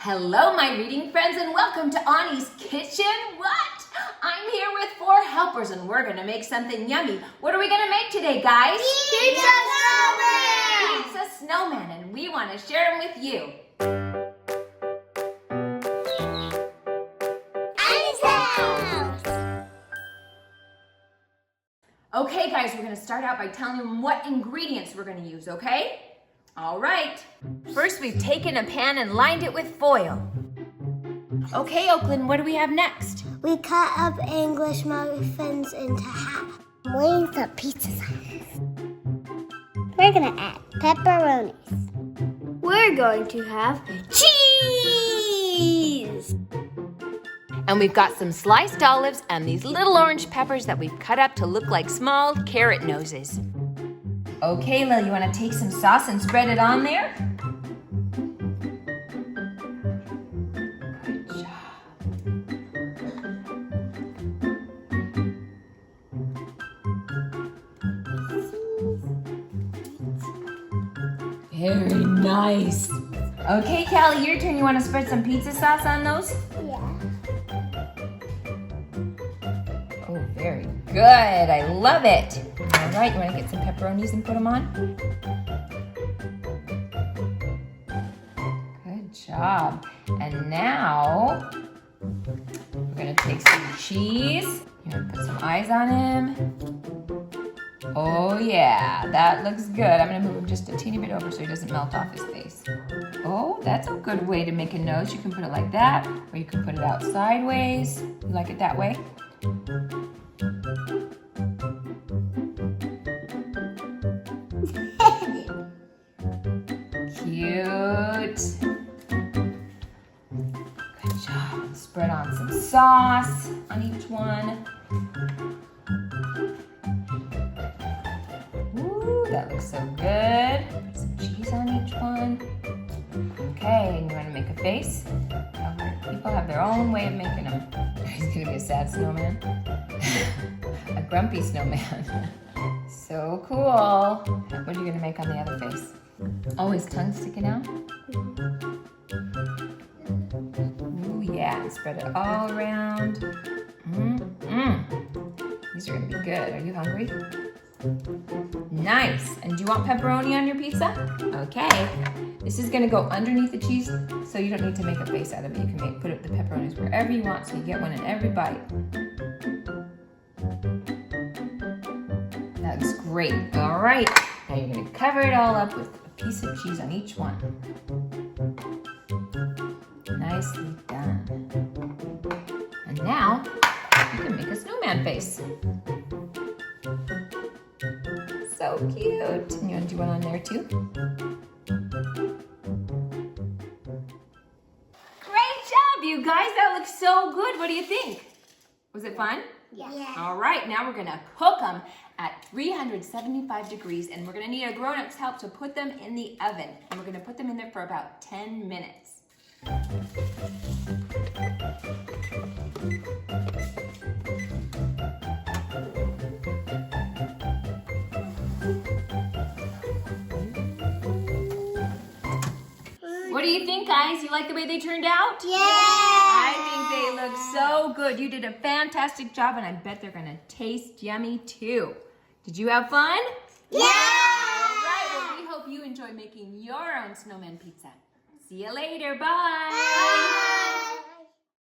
Hello, my reading friends, and welcome to Awnie's Kitchen. What? I'm here with 4 helpers, and we're going to make something yummy. What are we going to make today, guys? Pizza snowman! Pizza snowman, and we want to share them with you. Okay, guys, we're going to start out by telling them what ingredients we're going to use, okay? All right. First, we've taken a pan and lined it with foil. Okay, Oakland, what do we have next? We cut up English muffins into half. With the pizza sauce. We're gonna add pepperonis. We're going to have cheese. And we've got some sliced olives and these little orange peppers that we've cut up to look like small carrot noses. Okay, Lil, you want to take some sauce and spread it on there? Good job. Very nice. Okay, Callie, your turn. You want to spread some pizza sauce on those? Yeah. Oh, very good. I love it. All right, you want to get some pepperonis and put them on? Good job. And now, we're going to take some cheese. You're going to put some eyes on him. Oh, yeah, that looks good. I'm going to move him just a teeny bit over so he doesn't melt off his face. Oh, that's a good way to make a nose. You can put it like that, or you can put it out sideways. You like it that way? Cute. Good job. Spread on some sauce on each one. Ooh, that looks so good. Put some cheese on each one. Okay, and you want to make a face? People have their own way of making them. He's going to be a sad snowman. A grumpy snowman. So cool. What are you going to make on the other face? Oh, his tongue sticking out? Ooh, yeah. Spread it all around. These are going to be good. Are you hungry? Nice. And do you want pepperoni on your pizza? Okay. This is going to go underneath the cheese, so you don't need to make a face out of it. You can put the pepperonis wherever you want, so you get one in every bite. That looks great. All right. Now you're going to cover it all up with a piece of cheese on each one. Nicely done. And now you can make a snowman face. So cute. And you want to do one on there too? Great job, you guys. That looks so good. What do you think? Was it fun? Yeah. All right, now we're gonna cook them at 375 degrees, and we're gonna need a grown-up's help to put them in the oven. And we're gonna put them in there for about 10 minutes. What do you think, guys? You like the way they turned out? Yeah. I think they look so good. You did a fantastic job, and I bet they're gonna taste yummy too. Did you have fun? Yeah. All right, well, we hope you enjoy making your own snowman pizza. See you later, bye.